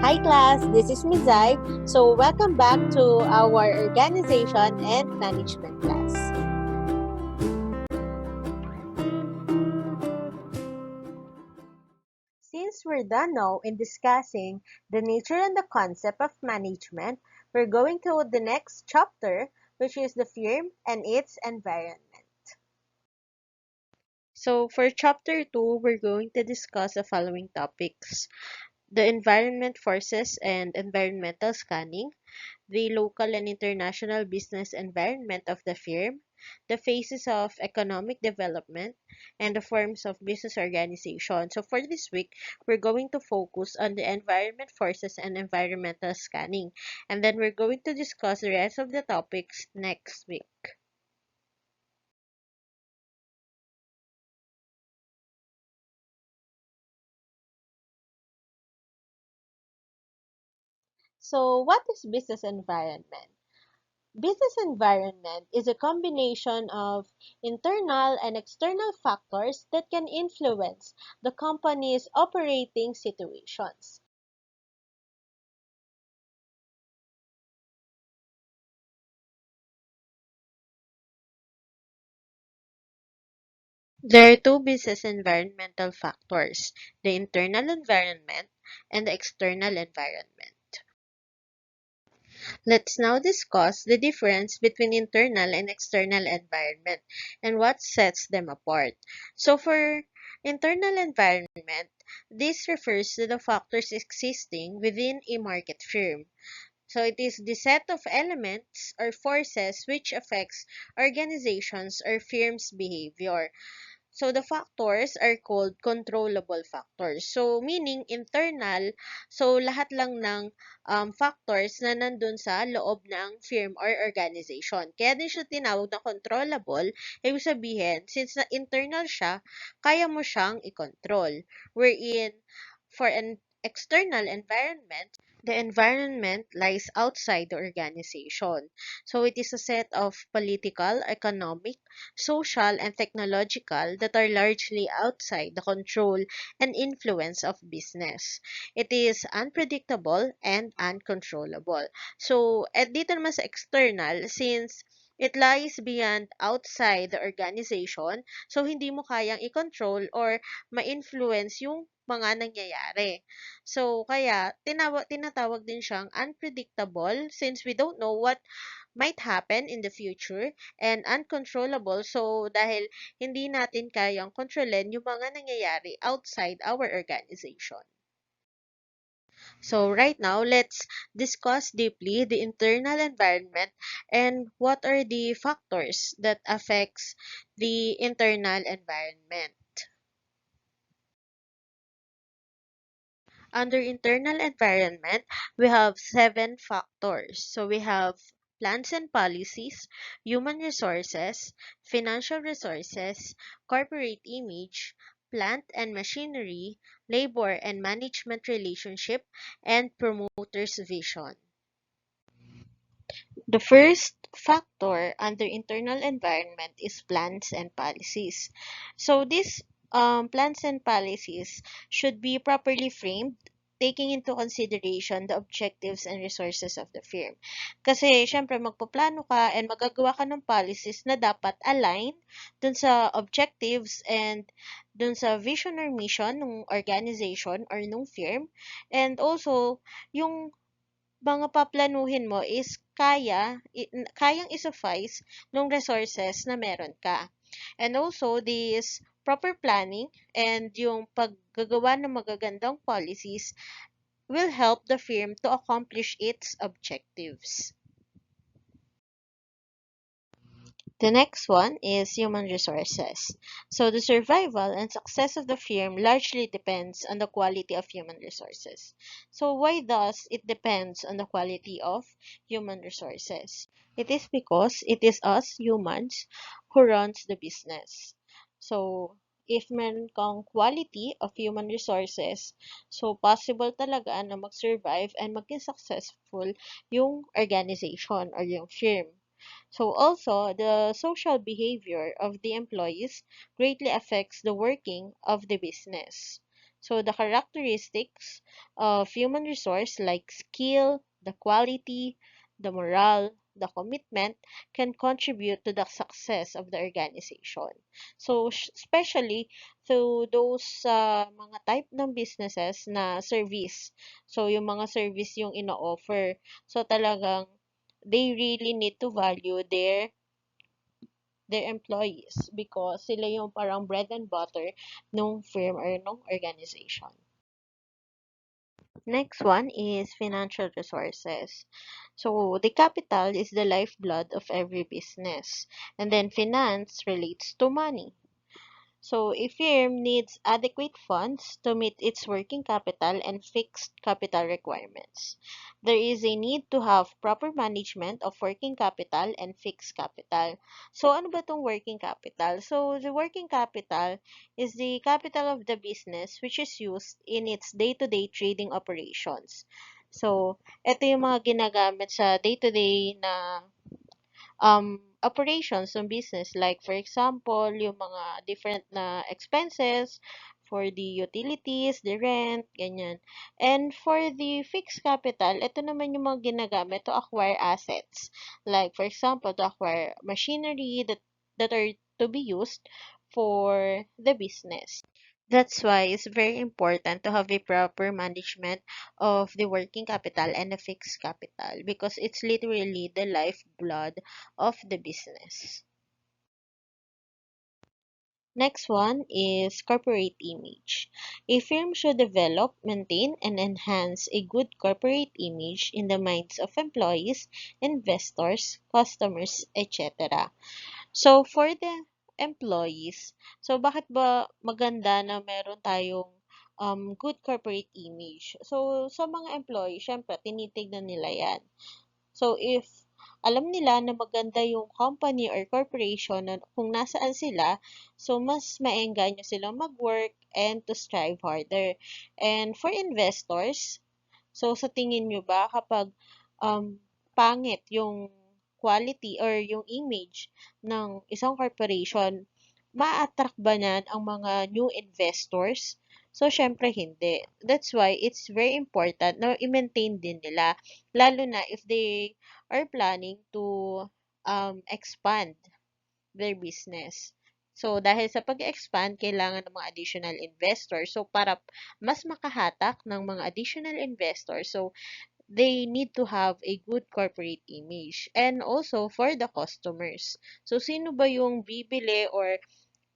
Hi class, this is Mizai. So welcome back to our organization and management class. Since we're done now in discussing the nature and the concept of management, we're going to the next chapter, which is the firm and its environment. So for chapter 2, we're going to discuss the following topics: the environment forces and environmental scanning, the local and international business environment of the firm, the phases of economic development, and the forms of business organization. So for this week, we're going to focus on the environment forces and environmental scanning. And then we're going to discuss the rest of the topics next week. So what is business environment? Business environment is a combination of internal and external factors that can influence the company's operating situations. There are two business environmental factors: the internal environment and the external environment. Let's now discuss the difference between internal and external environment and what sets them apart. So for internal environment, this refers to the factors existing within a market firm. So it is the set of elements or forces which affects organizations or firms' behavior. So the factors are called controllable factors. So meaning internal, so lahat lang ng factors na nandun sa loob ng firm or organization. Kaya din siya tinawag na controllable. Ibig sabihin, since na internal siya, kaya mo siyang i-control. Wherein, for an external environment, the environment lies outside the organization. So it is a set of political, economic, social, and technological that are largely outside the control and influence of business. It is unpredictable and uncontrollable. So, dito naman sa external, since it lies beyond outside the organization, so hindi mo kayang i-control or ma-influence yung mga nangyayari. So, kaya tinatawag din siyang unpredictable since we don't know what might happen in the future, and uncontrollable so dahil hindi natin kayang kontrolin yung mga nangyayari outside our organization. So right now, let's discuss deeply the internal environment and what are the factors that affects the internal environment. Under internal environment, we have 7 factors. So we have plans and policies, human resources, financial resources, corporate image, plant and machinery, labor and management relationship, and promoters vision. The first factor under internal environment is plans and policies. So these plans and policies should be properly framed, taking into consideration the objectives and resources of the firm. Kasi syempre magpaplano ka and magagawa ka ng policies na dapat align dun sa objectives and dun sa vision or mission ng organization or ng firm, and also yung mga paplanuhin mo is kayang i-suffice ng resources na meron ka. And also, this proper planning and yung paggagawa ng magagandang policies will help the firm to accomplish its objectives. The next one is human resources. So the survival and success of the firm largely depends on the quality of human resources. So why does it depends on the quality of human resources? It is because it is us humans who runs the business. So if meron kang quality of human resources, so possible talaga na mag-survive and maging successful yung organization or yung firm. So also, the social behavior of the employees greatly affects the working of the business. So the characteristics of human resource like skill, the quality, the morale, the commitment can contribute to the success of the organization. So especially to those mga type ng businesses na service. So yung mga service yung ino-offer. So talagang they really need to value their employees because sila yung parang bread and butter nung firm or nung organization. Next one is financial resources. So the capital is the lifeblood of every business. And then finance relates to money. So a firm needs adequate funds to meet its working capital and fixed capital requirements. There is a need to have proper management of working capital and fixed capital. So ano ba tong working capital? So the working capital is the capital of the business which is used in its day-to-day trading operations. So ito yung mga ginagamit sa day-to-day na operations ng business. Like, for example, yung mga different na expenses for the utilities, the rent, ganyan. And for the fixed capital, ito naman yung mga ginagamit to acquire assets. Like, for example, to acquire machinery that are to be used for the business. That's why it's very important to have a proper management of the working capital and the fixed capital because it's literally the lifeblood of the business. Next one is corporate image. A firm should develop, maintain, and enhance a good corporate image in the minds of employees, investors, customers, etc. So, for the employees, so bakit ba maganda na meron tayong good corporate image? So, sa mga employees, syempre, tinitignan nila yan. So, if alam nila na maganda yung company or corporation na kung nasaan sila, so mas maengganyo silang mag-work and to strive harder. And for investors, so sa tingin nyo ba kapag pangit yung quality or yung image ng isang corporation, ma-attract ba niyan ang mga new investors? So, syempre hindi. That's why it's very important na i-maintain din nila, lalo na if they are planning to expand their business. So, dahil sa pag-expand, kailangan ng mga additional investors. So, para mas makahatak ng mga additional investors, so, they need to have a good corporate image. And also, for the customers. So, sino ba yung bibili or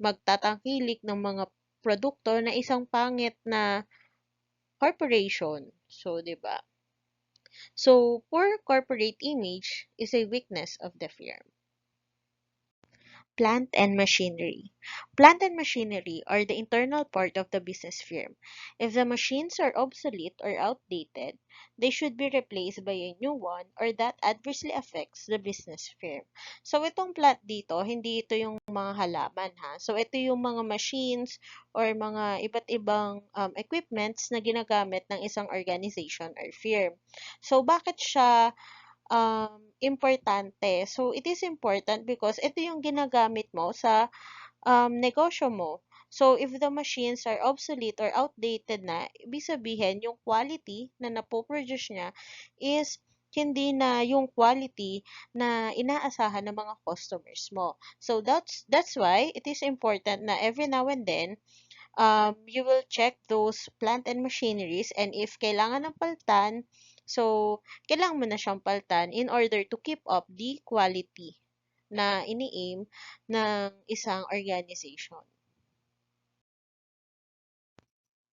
magtatangkilik ng mga produkto na isang pangit na corporation? So, 'di ba? So, poor corporate image is a weakness of the firm. Plant and machinery. Plant and machinery are the internal part of the business firm. If the machines are obsolete or outdated, they should be replaced by a new one or that adversely affects the business firm. So, itong plant dito, hindi ito yung mga halaman ha. So, ito yung mga machines or mga iba't ibang equipments na ginagamit ng isang organization or firm. So, bakit siya importante. So, it is important because ito yung ginagamit mo sa negosyo mo. So, if the machines are obsolete or outdated na, ibig sabihin, yung quality na napoproduce niya is hindi na yung quality na inaasahan ng mga customers mo. So, that's why it is important na every now and then, you will check those plant and machineries and if kailangan ng paltan, so, kailangan mo na siyang paltan in order to keep up the quality na ini-aim ng isang organization.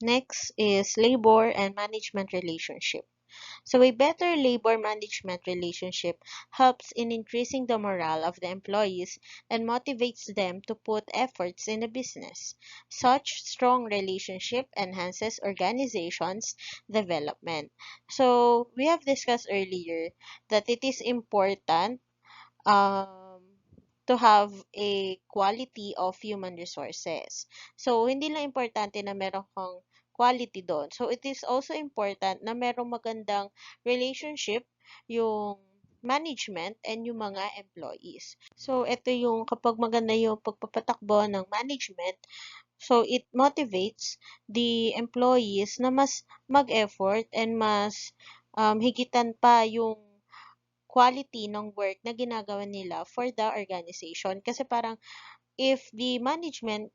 Next is labor and management relationship. So a better labor management relationship helps in increasing the morale of the employees and motivates them to put efforts in the business. Such strong relationship enhances organizations' development. So we have discussed earlier that it is important um, to have a quality of human resources. So, hindi lang importante na meron kang quality doon. So, it is also important na merong magandang relationship yung management and yung mga employees. So, ito yung kapag maganda yung pagpapatakbo ng management, So, it motivates the employees na mas mag-effort and mas higitan pa yung quality ng work na ginagawa nila for the organization. Kasi parang if the management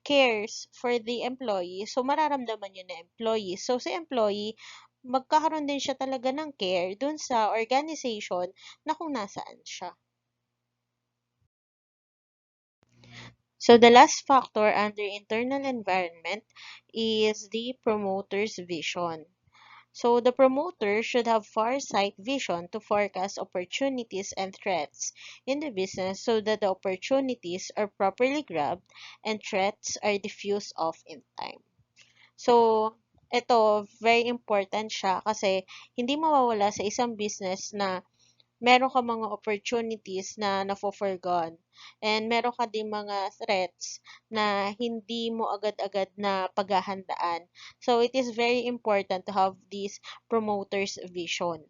cares for the employee, so mararamdaman yun na employee. So, sa employee, magkakaroon din siya talaga ng care dun sa organization na kung nasaan siya. So, the last factor under internal environment is the promoter's vision. So, the promoter should have foresight vision to forecast opportunities and threats in the business so that the opportunities are properly grabbed and threats are diffused off in time. So, ito, very important siya kasi hindi mawawala sa isang business na meron ka mga opportunities na nafo-forgone and meron ka din mga threats na hindi mo agad-agad na paghahandaan. So, it is very important to have this promoter's vision.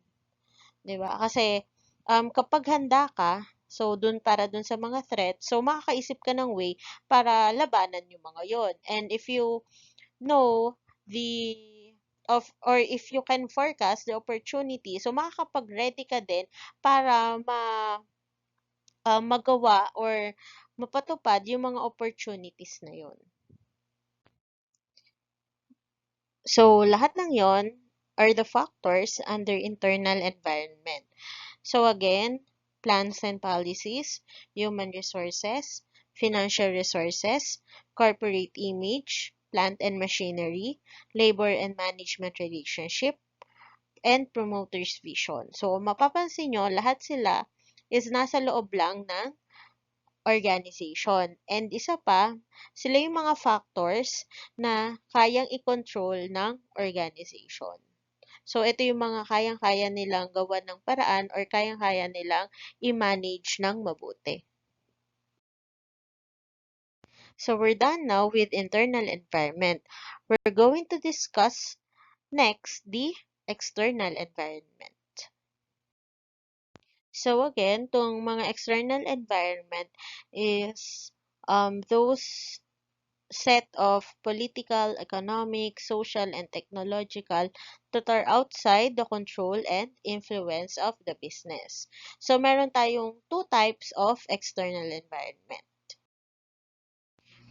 'Di ba? Kasi, kapag handa ka, so, para dun sa mga threats, so, makakaisip ka ng way para labanan yung mga yon. And if you know the or if you can forecast the opportunity, so makakapag-ready ka din para magawa or mapatupad yung mga opportunities na yun. So, lahat ng yon are the factors under internal environment. So, again, plans and policies, human resources, financial resources, corporate image, plant and machinery, labor and management relationship, and promoter's vision. So, mapapansin nyo, lahat sila is nasa loob lang ng organization. And isa pa, sila yung mga factors na kayang i-control ng organization. So, ito yung mga kayang-kaya nilang gawan ng paraan or kayang-kaya nilang i-manage ng mabuti. So, we're done now with internal environment. We're going to discuss next the external environment. So, again, itong mga external environment is those set of political, economic, social, and technological that are outside the control and influence of the business. So, meron tayong two types of external environment.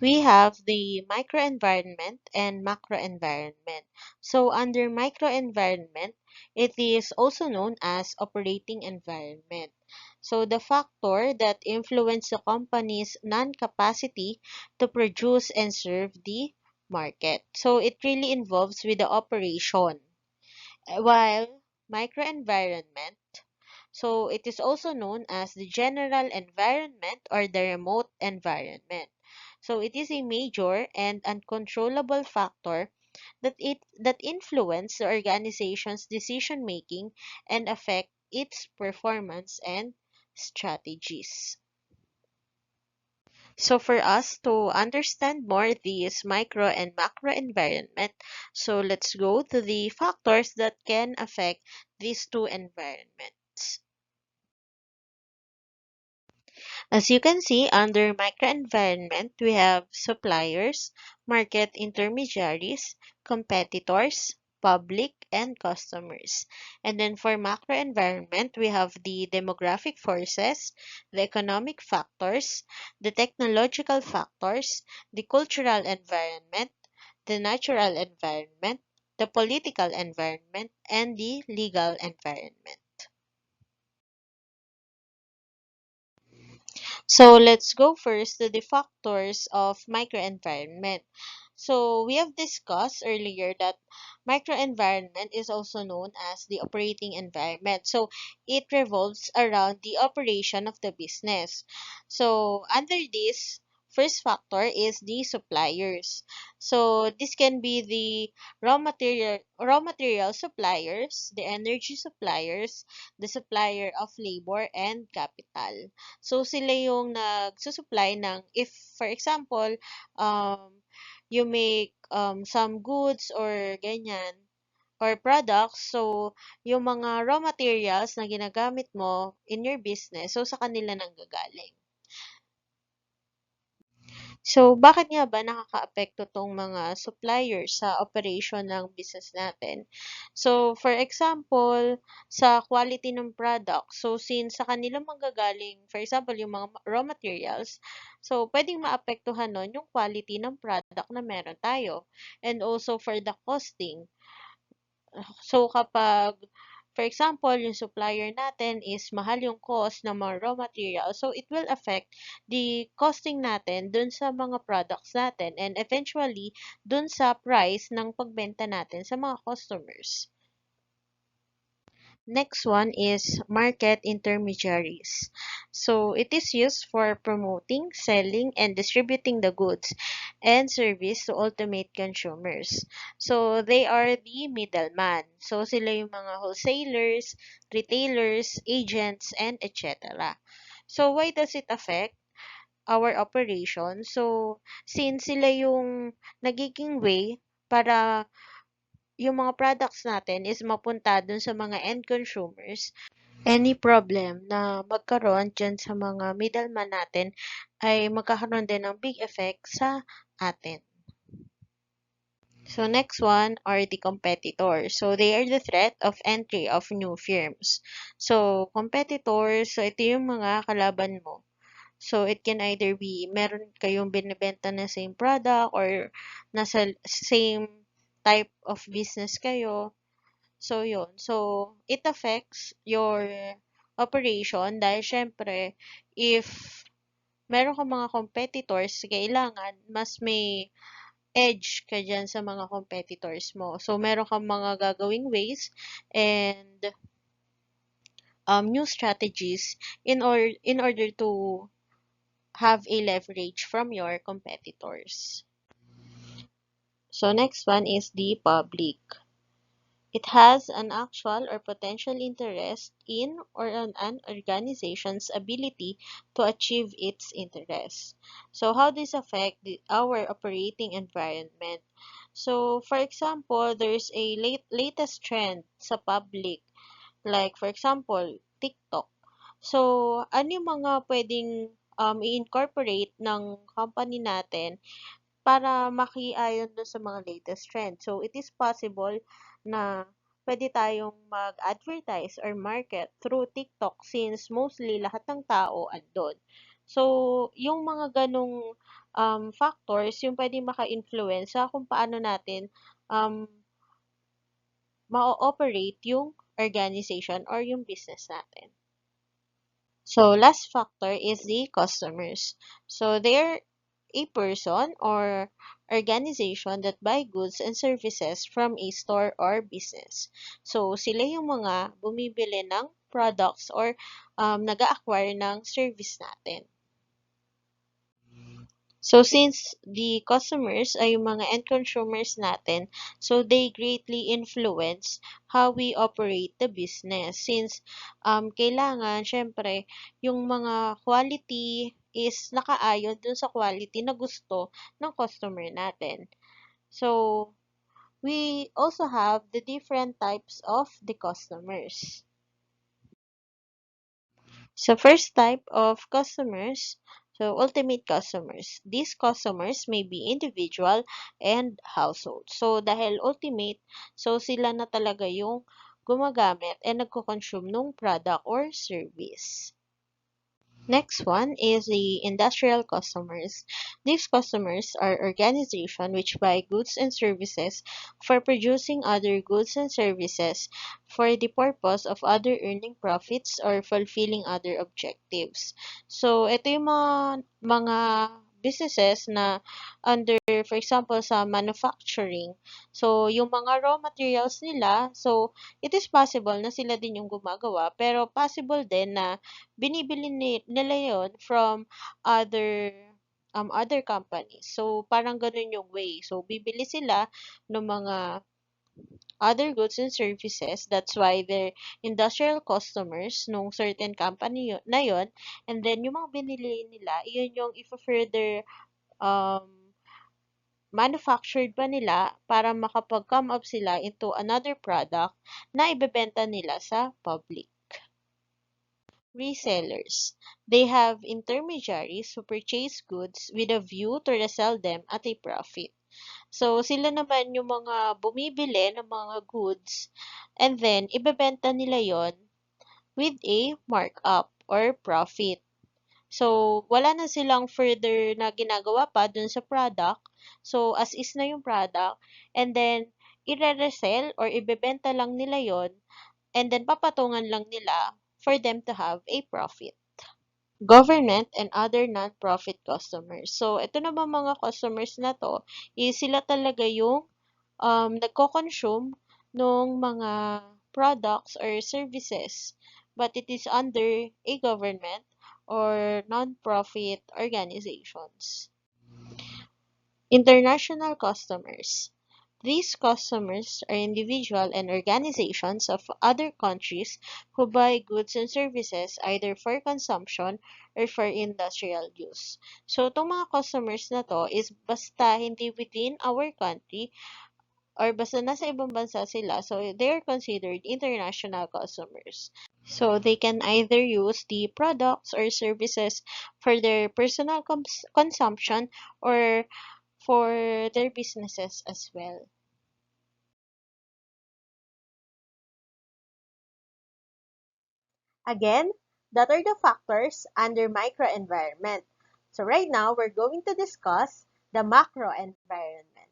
We have the microenvironment and macroenvironment. So, under microenvironment, it is also known as operating environment. So, the factor that influence the company's non-capacity to produce and serve the market. So, it really involves with the operation. While microenvironment, so it is also known as the general environment or the remote environment. So it is a major and uncontrollable factor that influence the organization's decision making and affect its performance and strategies. So for us to understand more this micro and macro environment, so let's go to the factors that can affect these two environments. As you can see, under microenvironment, we have suppliers, market intermediaries, competitors, public, and customers. And then for macroenvironment, we have the demographic forces, the economic factors, the technological factors, the cultural environment, the natural environment, the political environment, and the legal environment. So let's go first to the factors of microenvironment. So we have discussed earlier that microenvironment is also known as the operating environment. So it revolves around the operation of the business. So under this, first factor is the suppliers. So this can be the raw material suppliers, the energy suppliers, the supplier of labor and capital. So, sila yung nagsusupply ng, if, for example, you make some goods or ganyan, or products, so, yung mga raw materials na ginagamit mo in your business, so, sa kanila nanggagaling. So, bakit nga ba nakakaapekto tong mga supplier sa operation ng business natin? So, for example, sa quality ng product. So, since sa kanila manggagaling, for example, yung mga raw materials, so, pwedeng maapektuhan nun yung quality ng product na meron tayo. And also for the costing. So, kapag, for example, yung supplier natin is mahal yung cost ng mga raw material, so it will affect the costing natin dun sa mga products natin and eventually dun sa price ng pagbenta natin sa mga customers. Next one is market intermediaries. So it is used for promoting, selling, and distributing the goods and service to ultimate consumers. So they are the middleman. So sila yung mga wholesalers, retailers, agents, and etc. So why does it affect our operation? So since sila yung nagiging way para yung mga products natin is mapunta dun sa mga end consumers, any problem na magkaroon dyan sa mga middleman natin ay magkakaroon din ng big effect sa atin. So next one are the competitors. So they are the threat of entry of new firms. So competitors, so ito yung mga kalaban mo. So it can either be meron kayong binibenta na same product or nasa same type of business kayo. So, yun. So, it affects your operation dahil syempre, if meron ka mga competitors, kailangan mas may edge ka dyan sa mga competitors mo. So, meron kang mga gagawing ways and new strategies in order to have a leverage from your competitors. So, next one is the public. It has an actual or potential interest in or on an organization's ability to achieve its interests. So, how this affect our operating environment? So, for example, there's a latest trend sa public, like for example, TikTok. So, ano yung mga pwedeng i-incorporate ng company natin para makiayon dun sa mga latest trend. So, it is possible na pwede tayong mag-advertise or market through TikTok since mostly lahat ng tao andun. So, yung mga ganong factors, yung pwede maka-influence sa kung paano natin um, ma-operate yung organization or yung business natin. So, last factor is the customers. So, they're a person or organization that buy goods and services from a store or business. So, sila yung mga bumibili ng products or nag-a-acquire ng service natin. So, since the customers ay yung mga end consumers natin, so they greatly influence how we operate the business. Since kailangan, syempre, yung mga quality is nakaayon dun sa quality na gusto ng customer natin. So, we also have the different types of the customers. So first type of customers, so ultimate customers. These customers may be individual and household. So dahil ultimate, so sila na talaga yung gumagamit and nagko-consume ng product or service. Next one is the industrial customers. These customers are organizations which buy goods and services for producing other goods and services for the purpose of other earning profits or fulfilling other objectives. So, ito yung mga businesses na under, for example, sa manufacturing. So, yung mga raw materials nila, so, it is possible na sila din yung gumagawa, pero possible din na binibili nila yon from other companies. So, parang ganun yung way. So, bibili sila ng mga other goods and services. That's why they're industrial customers nung certain company na yon. And then, yung mga binili nila, yun yung if-further um, manufactured pa nila para makapag-come up sila into another product na ibebenta nila sa public. Resellers. They have intermediaries who purchase goods with a view to resell them at a profit. So, sila naman yung mga bumibili ng mga goods and then ibebenta nila yon with a markup or profit. So, wala na silang further na ginagawa pa dun sa product. So, as is na yung product and then ire-resell or ibebenta lang nila yon and then papatungan lang nila for them to have a profit. Government and other non-profit customers. So, ito naman mga customers na to, is sila talaga yung nagko-consume ng mga products or services, but it is under a government or non-profit organizations. International customers. These customers are individual and organizations of other countries who buy goods and services either for consumption or for industrial use. So, itong mga customers na to is basta hindi within our country or basta nasa ibang bansa sila, so they are considered international customers. So, they can either use the products or services for their personal consumption or for their businesses as well. Again, that are the factors under microenvironment. So right now, we're going to discuss the macro environment.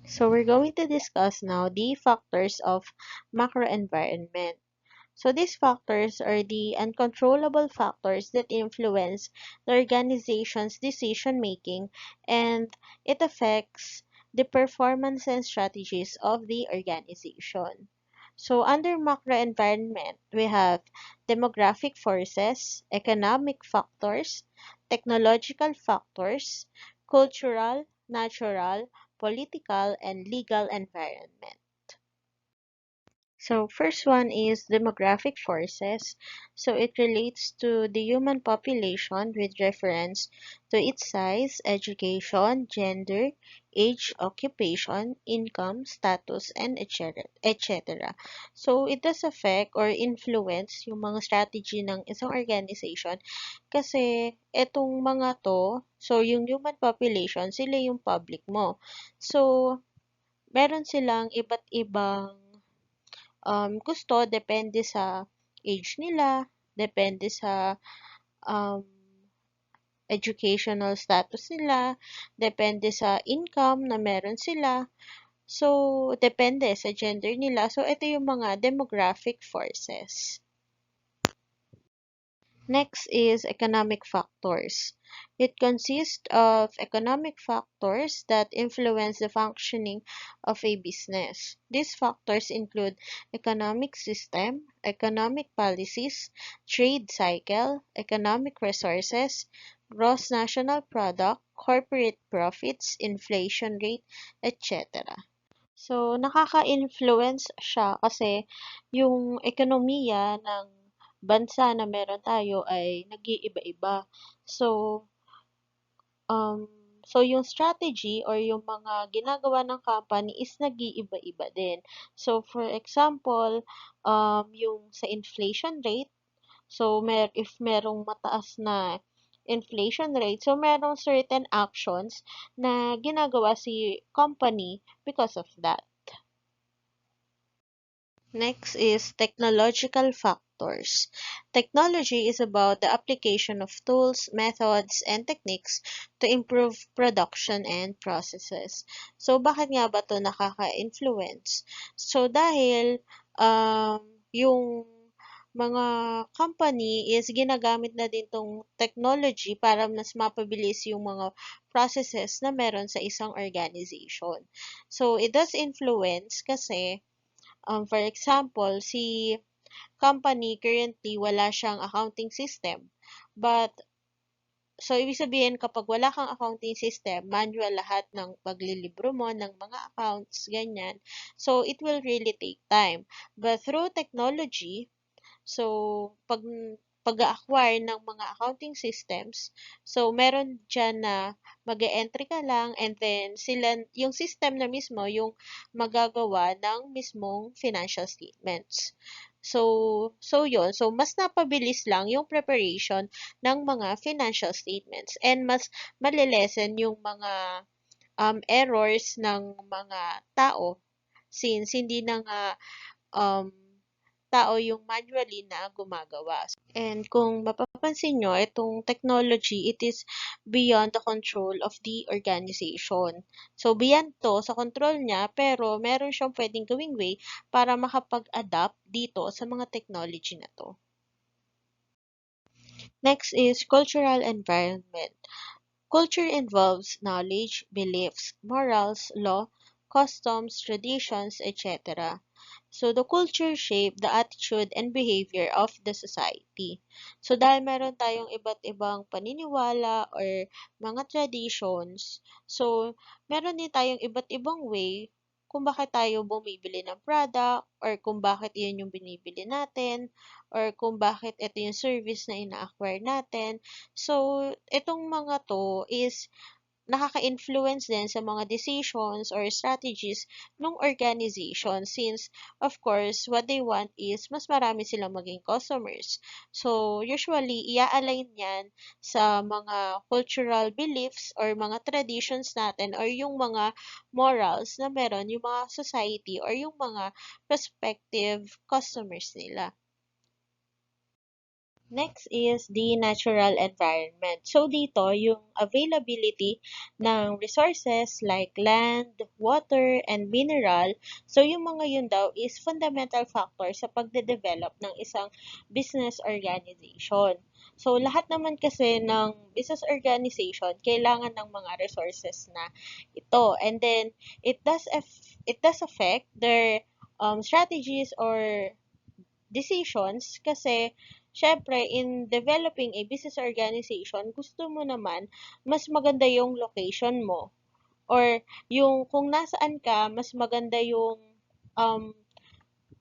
So we're going to discuss now the factors of macro environment. So these factors are the uncontrollable factors that influence the organization's decision making, and it affects the performance and strategies of the organization. So under macro environment, we have demographic forces, economic factors, technological factors, cultural, natural, political, and legal environment. So first one is demographic forces. So it relates to the human population with reference to its size, education, gender, age, occupation, income, status, and etc. etc. So it does affect or influence yung mga strategy ng isang organization kasi etong mga to, so yung human population, sila yung public mo. So meron silang iba't ibang gusto depende sa age nila, depende sa um, educational status nila, depende sa income na meron sila. So, depende sa gender nila. So, ito yung mga demographic forces. Next is economic factors. It consists of economic factors that influence the functioning of a business. These factors include economic system, economic policies, trade cycle, economic resources, gross national product, corporate profits, inflation rate, etc. So, nakaka-influence siya kasi yung ekonomiya ng bansa na meron tayo ay nag-iiba-iba. So, um, so yung strategy or yung mga ginagawa ng company is nag-iiba-iba din. So, for example, yung sa inflation rate, so if merong mataas na inflation rate, so merong certain actions na ginagawa si company because of that. Next is technological factors. Technology is about the application of tools, methods, and techniques to improve production and processes. So, bakit nga ba ito nakaka-influence? So, dahil yung mga company is ginagamit na din tong technology para mas mapabilis yung mga processes na meron sa isang organization. So, it does influence kasi for example, si company currently wala siyang accounting system. But, so ibig sabihin kapag wala kang accounting system, manual lahat ng paglilibro mo, ng mga accounts, ganyan. So, it will really take time. But through technology, so pag-acquire ng mga accounting systems, so meron dyan na mag-e-entry ka lang and then yung system na mismo yung magagawa ng mismong financial statements. Yun. So, mas napabilis lang yung preparation ng mga financial statements and mas malilesen yung mga errors ng mga tao since hindi na nga um, tao yung manually na gumagawa. And kung mapapansin nyo, itong technology, it is beyond the control of the organization. So, beyond to sa control niya, pero meron siyang pwedeng gawing way para makapag-adapt dito sa mga technology na to. Next is cultural environment. Culture involves knowledge, beliefs, morals, law, customs, traditions, etc. So, the culture shape the attitude and behavior of the society. So, dahil meron tayong iba't ibang paniniwala or mga traditions, so, meron din tayong iba't ibang way kung bakit tayo bumibili ng product or kung bakit yun yung binibili natin or kung bakit ito yung service na ina-acquire natin. So, itong mga to is nakaka-influence din sa mga decisions or strategies ng organization since, of course, what they want is mas marami silang maging customers. So, usually, ia-align yan sa mga cultural beliefs or mga traditions natin or yung mga morals na meron yung mga society or yung mga prospective customers nila. Next is the natural environment. So, dito, yung availability ng resources like land, water, and mineral. So, yung mga yun daw is fundamental factor sa pagde-develop ng isang business organization. So, lahat naman kasi ng business organization, kailangan ng mga resources na ito. And then, it does affect their strategies or decisions kasi syempre in developing a business organization, gusto mo naman mas maganda yung location mo or yung kung nasaan ka, mas maganda yung um,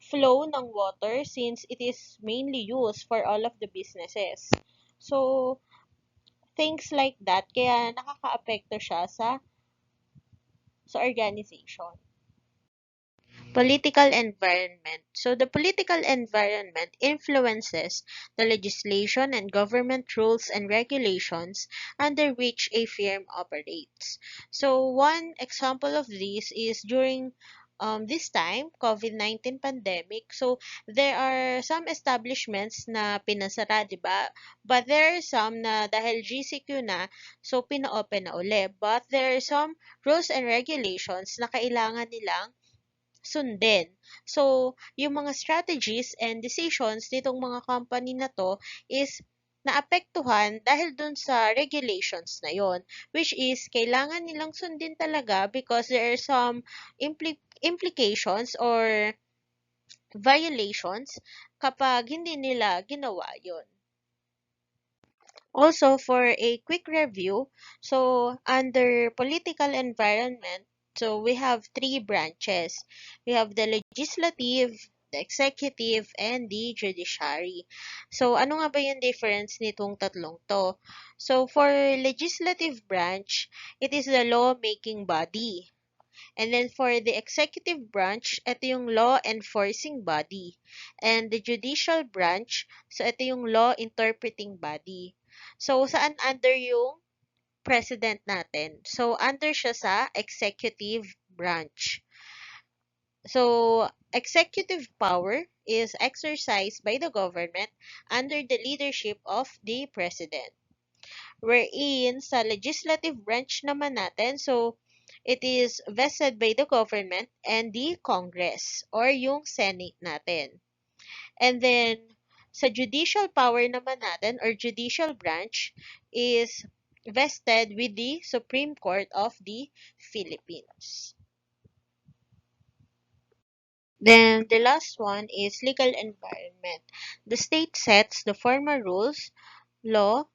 flow ng water since it is mainly used for all of the businesses. So, things like that, kaya nakaka-apekto siya sa organization. Political environment. So the political environment influences the legislation and government rules and regulations under which a firm operates. So one example of this is during this time, COVID-19 pandemic. So there are some establishments na pinasara, di ba? But there are some na dahil GCQ na, so pina-open na uli. But there are some rules and regulations na kailangan nilang sundin. So, yung mga strategies and decisions nitong mga company na to is naapektuhan dahil dun sa regulations na yon, which is kailangan nilang sundin talaga because there are some implications or violations kapag hindi nila ginawa yon. Also, for a quick review, so under political environment, so we have three branches. We have the legislative, the executive, and the judiciary. So, ano nga ba yung difference nitong tatlong to? So, for legislative branch, it is the law-making body. And then for the executive branch, ito yung law enforcing body. And the judicial branch, so ito yung law interpreting body. So, saan under yung president natin? So, under siya sa executive branch. So, executive power is exercised by the government under the leadership of the president. Wherein, sa legislative branch naman natin, so, it is vested by the government and the Congress or yung Senate natin. And then, sa judicial power naman natin or judicial branch is vested with the Supreme Court of the Philippines. Then, the last one is legal environment. The state sets the formal rules, law,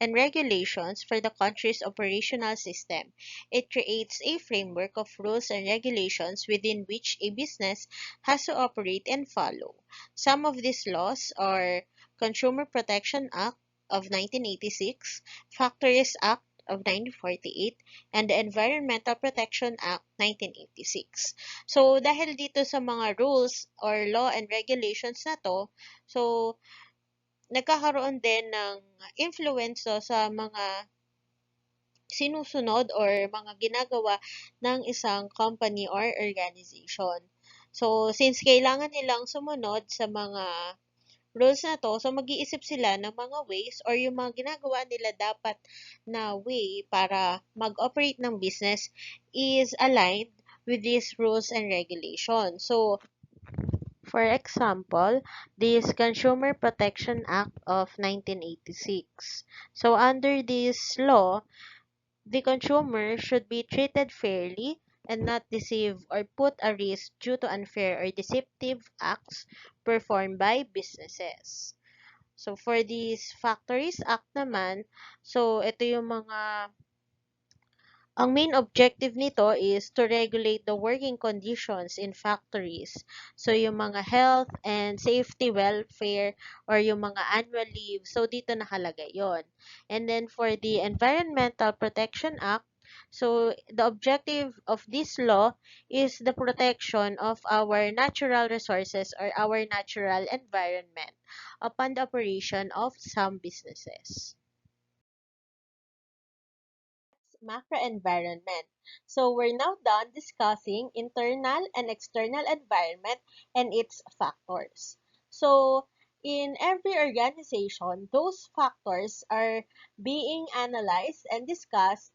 and regulations for the country's operational system. It creates a framework of rules and regulations within which a business has to operate and follow. Some of these laws are Consumer Protection Act of 1986, Factories Act of 1948 and the Environmental Protection Act 1986. So, dahil dito sa mga rules or law and regulations na to, so, nagkakaroon din ng influence sa mga sinusunod or mga ginagawa ng isang company or organization. So, since kailangan nilang sumunod sa mga rules na to, so mag-iisip sila ng mga ways or yung mga ginagawa nila dapat na way para mag-operate ng business is aligned with these rules and regulations. So, for example, this Consumer Protection Act of 1986. So, under this law, the consumer should be treated fairly and not deceived or put at risk due to unfair or deceptive acts performed by businesses. So, for these Factories Act naman, so ito yung ang main objective nito is to regulate the working conditions in factories. So, yung mga health and safety, welfare, or yung mga annual leave. So, dito nakalagay yon. And then, for the Environmental Protection Act, so the objective of this law is the protection of our natural resources or our natural environment upon the operation of some businesses. Macro environment. So we're now done discussing internal and external environment and its factors. So in every organization, those factors are being analyzed and discussed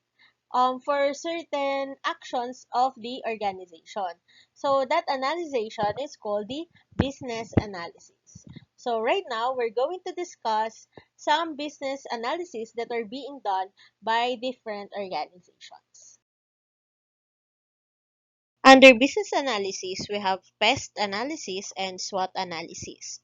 for certain actions of the organization. So that analysis is called the business analysis. So right now, we're going to discuss some business analysis that are being done by different organizations. Under business analysis, we have pest analysis and SWOT analysis.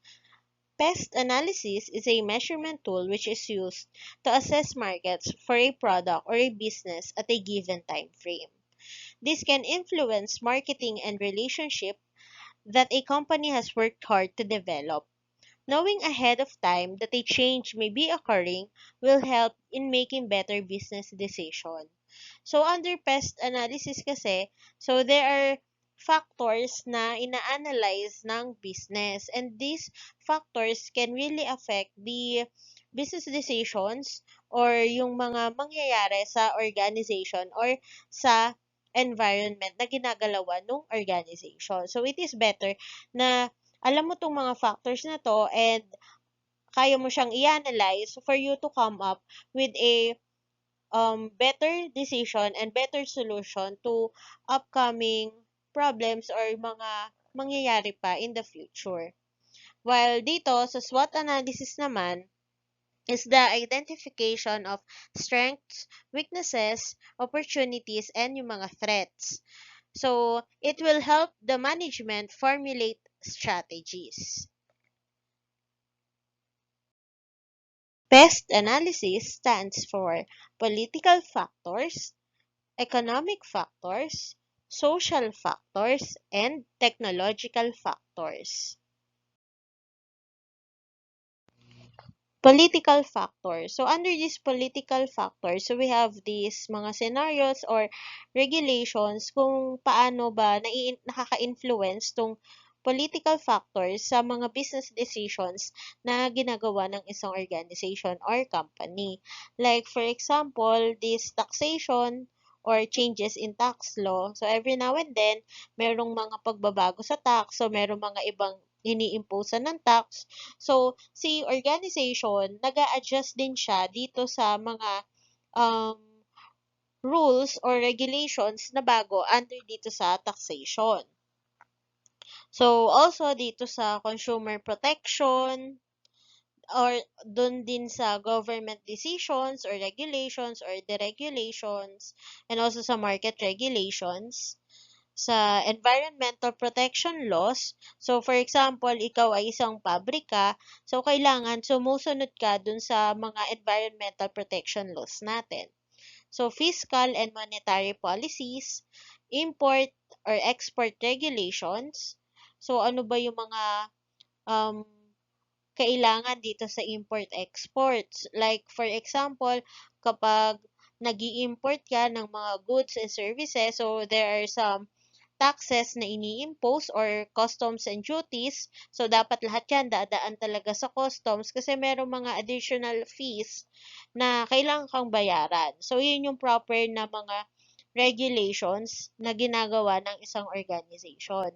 Pest analysis is a measurement tool which is used to assess markets for a product or a business at a given time frame. This can influence marketing and relationship that a company has worked hard to develop. Knowing ahead of time that a change may be occurring will help in making better business decisions. So, under pest analysis kasi, so there are factors na ina-analyze ng business and these factors can really affect the business decisions or yung mga mangyayari sa organization or sa environment na ginagalawan ng organization. So, it is better na alam mo tong mga factors na to and kaya mo siyang i-analyze for you to come up with a better decision and better solution to upcoming problems or mga mangyayari pa in the future. While dito, sa SWOT analysis naman, is the identification of strengths, weaknesses, opportunities, and yung mga threats. So, it will help the management formulate strategies. Pest analysis stands for political factors, economic factors, social factors, and technological factors. Political factors. So, under these political factors, so we have these mga scenarios or regulations kung paano ba nakaka-influence tong political factors sa mga business decisions na ginagawa ng isang organization or company. Like, for example, this taxation or changes in tax law. So, every now and then, merong mga pagbabago sa tax. So, merong mga ibang ini-imposean ng tax. So, si organization, nag-a-adjust din siya dito sa mga um, rules or regulations na bago under dito sa taxation. So, also dito sa consumer protection, or dun din sa government decisions or regulations or deregulations, and also sa market regulations, sa environmental protection laws. So, for example, ikaw ay isang pabrika, so kailangan sumusunod ka dun sa mga environmental protection laws natin. So, fiscal and monetary policies, import or export regulations. So, ano ba yung mga um, kailangan dito sa import-exports? Like, for example, kapag nag-i-import ka ng mga goods and services, so there are some taxes na ini-impose or customs and duties. So, dapat lahat yan dadaan talaga sa customs kasi merong mga additional fees na kailangan kang bayaran. So, yun yung proper na mga regulations na ginagawa ng isang organization.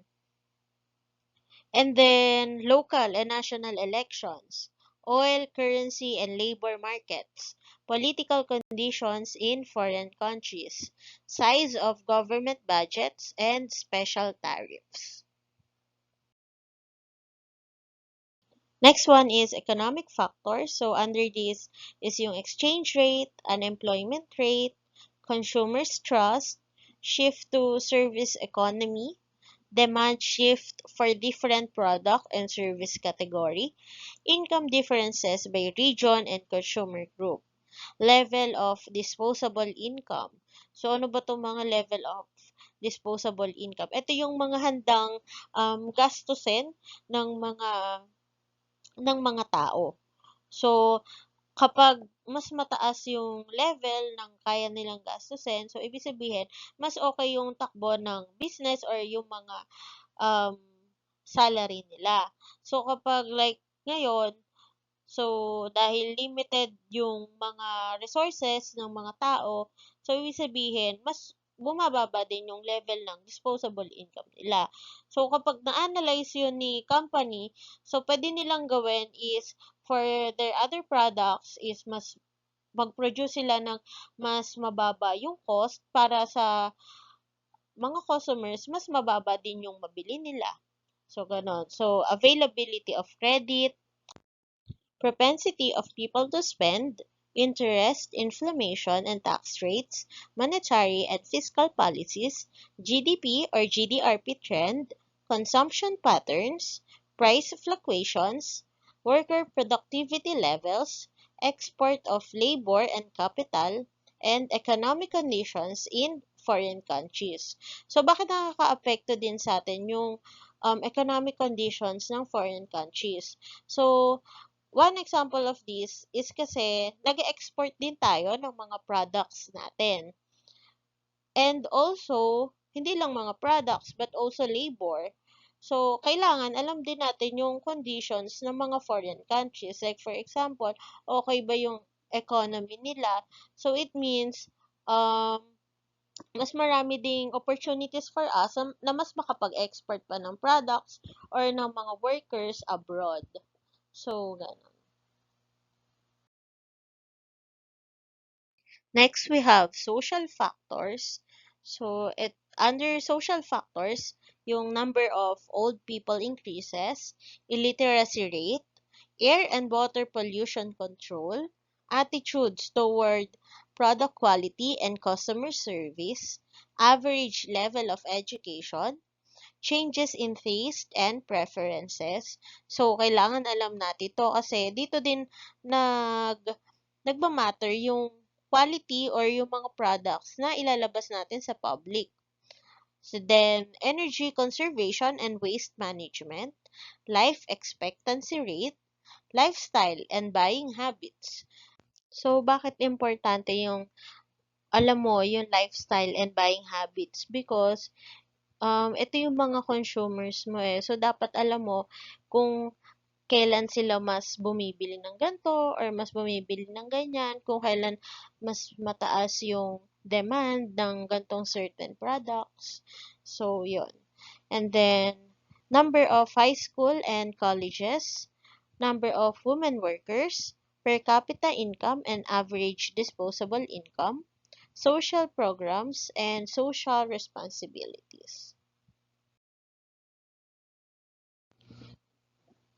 And then, local and national elections, oil, currency, and labor markets, political conditions in foreign countries, size of government budgets, and special tariffs. Next one is economic factors. So, under this is yung exchange rate, unemployment rate, consumers' trust, shift to service economy, demand shift for different product and service category, income differences by region and consumer group, level of disposable income. So, ano ba itong mga level of disposable income? Ito yung mga handang gastusin ng mga tao. So, kapag mas mataas yung level ng kaya nilang gastusin, so ibig sabihin, mas okay yung takbo ng business or yung mga um, salary nila. So, kapag like ngayon, so dahil limited yung mga resources ng mga tao, so ibig sabihin, mas bumababa din yung level ng disposable income nila. So, kapag na-analyze yun ni company, so pwede nilang gawin is for their other products is mas mag-produce sila ng mas mababa yung cost para sa mga customers, mas mababa din yung mabili nila. So, ganon. So, availability of credit, propensity of people to spend, interest, inflation and tax rates, monetary and fiscal policies, GDP or GDRP trend, consumption patterns, price fluctuations, worker productivity levels, export of labor and capital, and economic conditions in foreign countries. So, bakit nakaka-apekto din sa atin yung economic conditions ng foreign countries? So, one example of this is kasi nag-export din tayo ng mga products natin. And also, hindi lang mga products but also labor. So, kailangan alam din natin yung conditions ng mga foreign countries. Like for example, okay ba yung economy nila? So, it means mas marami ding opportunities for us na mas makapag-export pa ng products or ng mga workers abroad. So, ganun. Next, we have social factors. So, under social factors, yung number of old people increases, illiteracy rate, air and water pollution control, attitudes toward product quality and customer service, average level of education, changes in taste and preferences. So, kailangan alam natin to kasi dito din nag nagmamatter yung quality or yung mga products na ilalabas natin sa public. So then, energy conservation and waste management, life expectancy rate, lifestyle and buying habits. So, bakit importante yung alam mo yung lifestyle and buying habits? Because ito yung mga consumers mo eh. So, dapat alam mo kung kailan sila mas bumibili ng ganito or mas bumibili ng ganyan, kung kailan mas mataas yung demand ng gantong certain products. So, yun. And then, number of high school and colleges, number of women workers, per capita income and average disposable income, social programs, and social responsibilities.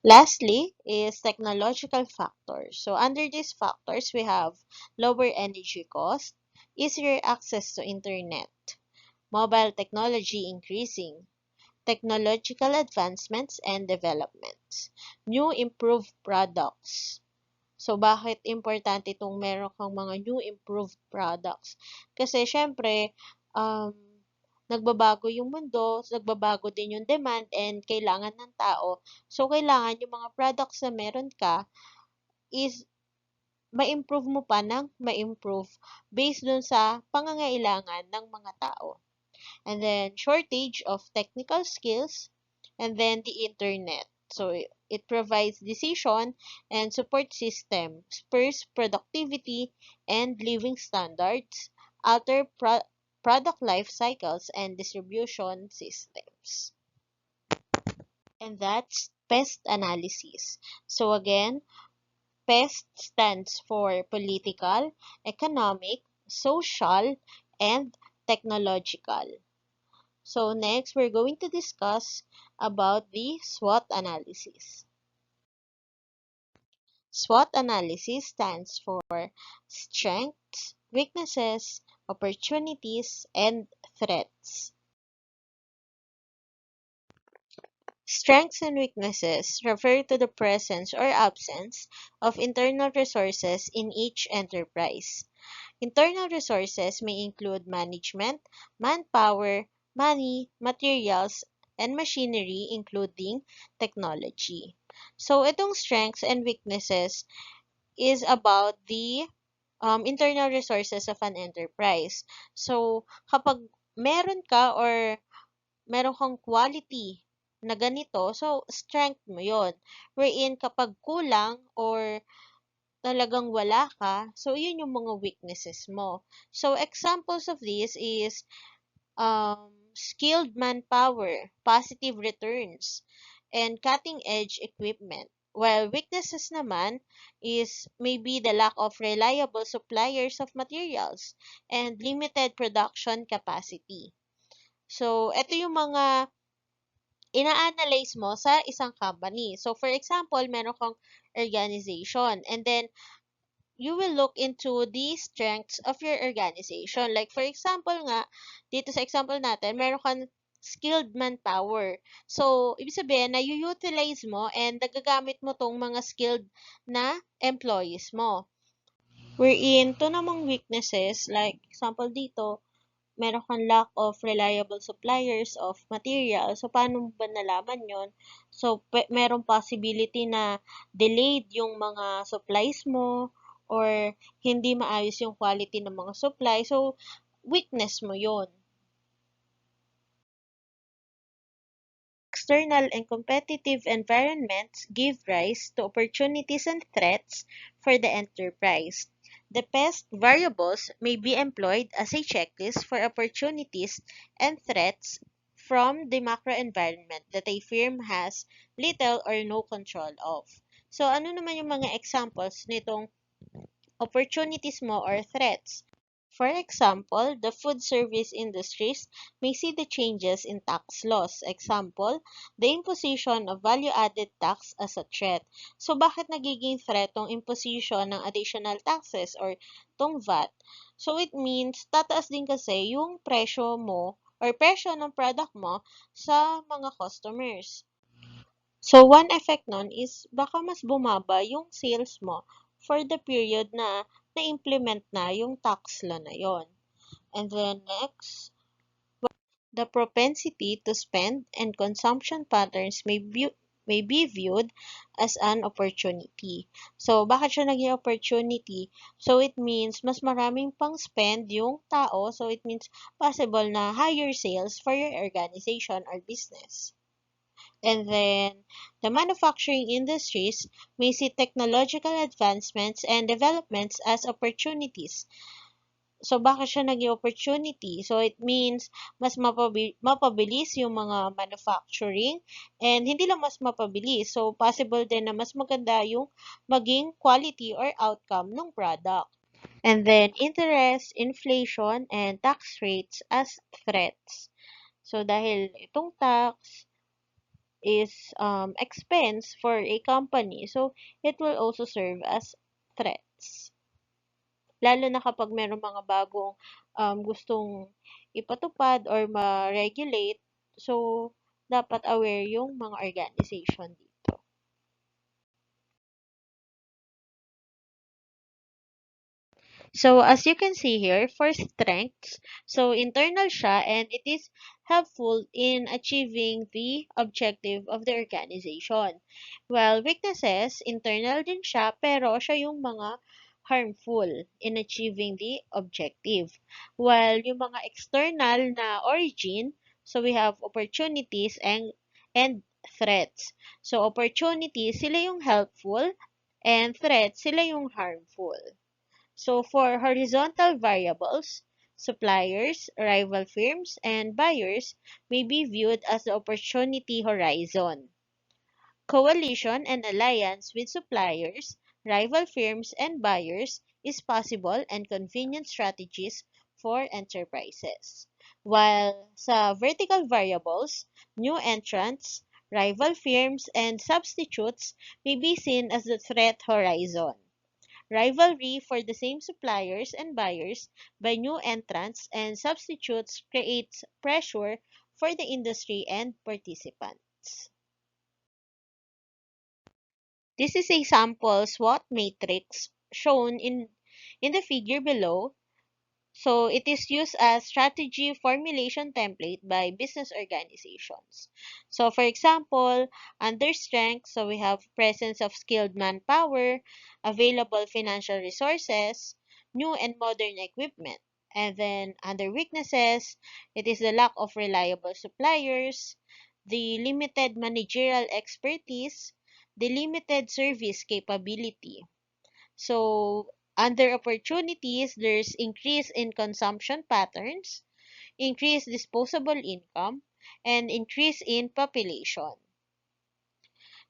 Lastly is technological factors. So under these factors, we have lower energy cost, easier access to internet, mobile technology increasing, technological advancements and developments, new improved products. So bakit importante itong meron kang mga new improved products? Kasi syempre, um, nagbabago yung mundo, nagbabago din yung demand and kailangan ng tao. So, kailangan yung mga products na meron ka is ma-improve mo pa ng ma-improve based dun sa pangangailangan ng mga tao. And then, shortage of technical skills, and then the internet. So, it provides decision and support system, spurs productivity and living standards, alter product life cycles, and distribution systems. And that's pest analysis. So again, PEST stands for political, economic, social, and technological. So next, we're going to discuss about the SWOT analysis. SWOT analysis stands for strengths, weaknesses, opportunities, and threats. Strengths and weaknesses refer to the presence or absence of internal resources in each enterprise. Internal resources may include management, manpower, money, materials, and machinery, including technology. So, itong strengths and weaknesses is about the internal resources of an enterprise. So, kapag meron ka or meron kang quality na ganito, so strength mo yon. Wherein kapag kulang or talagang wala ka, so yun yung mga weaknesses mo. So examples of this is skilled manpower, positive returns, and cutting-edge equipment. While weaknesses naman is maybe the lack of reliable suppliers of materials and limited production capacity. So, ito yung mga ina-analyze mo sa isang company. So, for example, meron kang organization and then you will look into the strengths of your organization. Like, for example nga, dito sa example natin, meron kang skilled manpower. So, ibig sabihin, na-utilize mo and nagagamit mo tong mga skilled na employees mo. Wherein, to namang weaknesses, like, example dito, meron kang lack of reliable suppliers of material. So, paano mo ba nalaman yon? So, merong possibility na delayed yung mga supplies mo or hindi maayos yung quality ng mga supply. So, weakness mo yon. External and competitive environments give rise to opportunities and threats for the enterprise. The pest variables may be employed as a checklist for opportunities and threats from the macro environment that a firm has little or no control of. So, ano naman yung mga examples nitong opportunities mo or threats? For example, the food service industries may see the changes in tax laws. Example, the imposition of value-added tax as a threat. So, bakit nagiging threat tong imposition ng additional taxes or tong VAT? So, it means, tataas din kasi yung presyo mo or presyo ng product mo sa mga customers. So, one effect nun is baka mas bumaba yung sales mo for the period na na-implement na yung tax law na yon. And then next, the propensity to spend and consumption patterns may be viewed as an opportunity. So, bakit siya naging opportunity? So, it means mas maraming pang spend yung tao. So, it means possible na higher sales for your organization or business. And then, the manufacturing industries may see technological advancements and developments as opportunities. So, bakit siya naging opportunity? So, it means mas mapabilis yung mga manufacturing and hindi lang mas mapabilis. So, possible din na mas maganda yung maging quality or outcome ng product. And then, interest, inflation, and tax rates as threats. So, dahil itong tax is expense for a company, so it will also serve as threats. Lalo na kapag meron mga bagong gustong ipatupad or ma-regulate, so dapat aware yung mga organization dito. So, as you can see here, for strengths, so internal siya and it is helpful in achieving the objective of the organization. While weaknesses, internal din siya pero siya yung mga harmful in achieving the objective. While yung mga external na origin, so we have opportunities and threats. So opportunities, sila yung helpful, and threats, sila yung harmful. So for horizontal variables, suppliers, rival firms, and buyers may be viewed as the opportunity horizon. Coalition and alliance with suppliers, rival firms, and buyers is possible and convenient strategies for enterprises. While sa vertical variables, new entrants, rival firms, and substitutes may be seen as the threat horizon. Rivalry for the same suppliers and buyers by new entrants and substitutes creates pressure for the industry and participants. This is a sample SWOT matrix shown in the figure below. So it is used as strategy formulation template by business organizations. So for example, under strength, so we have presence of skilled manpower, available financial resources, new and modern equipment. And then under weaknesses, it is the lack of reliable suppliers, the limited managerial expertise, the limited service capability. So, under opportunities, there's increase in consumption patterns, increased disposable income, and increase in population.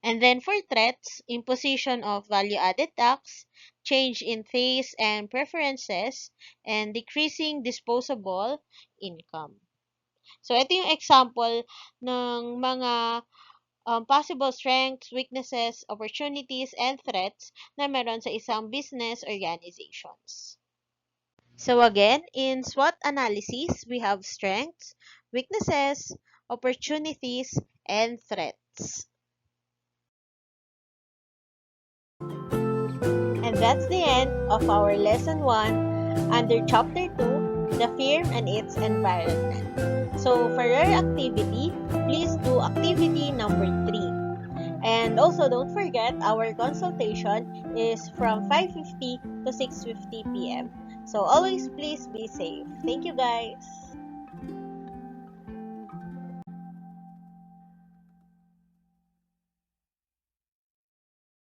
And then for threats, imposition of value-added tax, change in taste and preferences, and decreasing disposable income. So, ito yung example ng mga possible strengths, weaknesses, opportunities, and threats na meron sa isang business organizations. So again, in SWOT analysis, we have strengths, weaknesses, opportunities, and threats. And that's the end of our lesson 1 under chapter 2, the firm and its environment. So for your activity, please do activity number 3. And also, don't forget, our consultation is from 5:50 to 6:50 p.m. So always please be safe. Thank you, guys.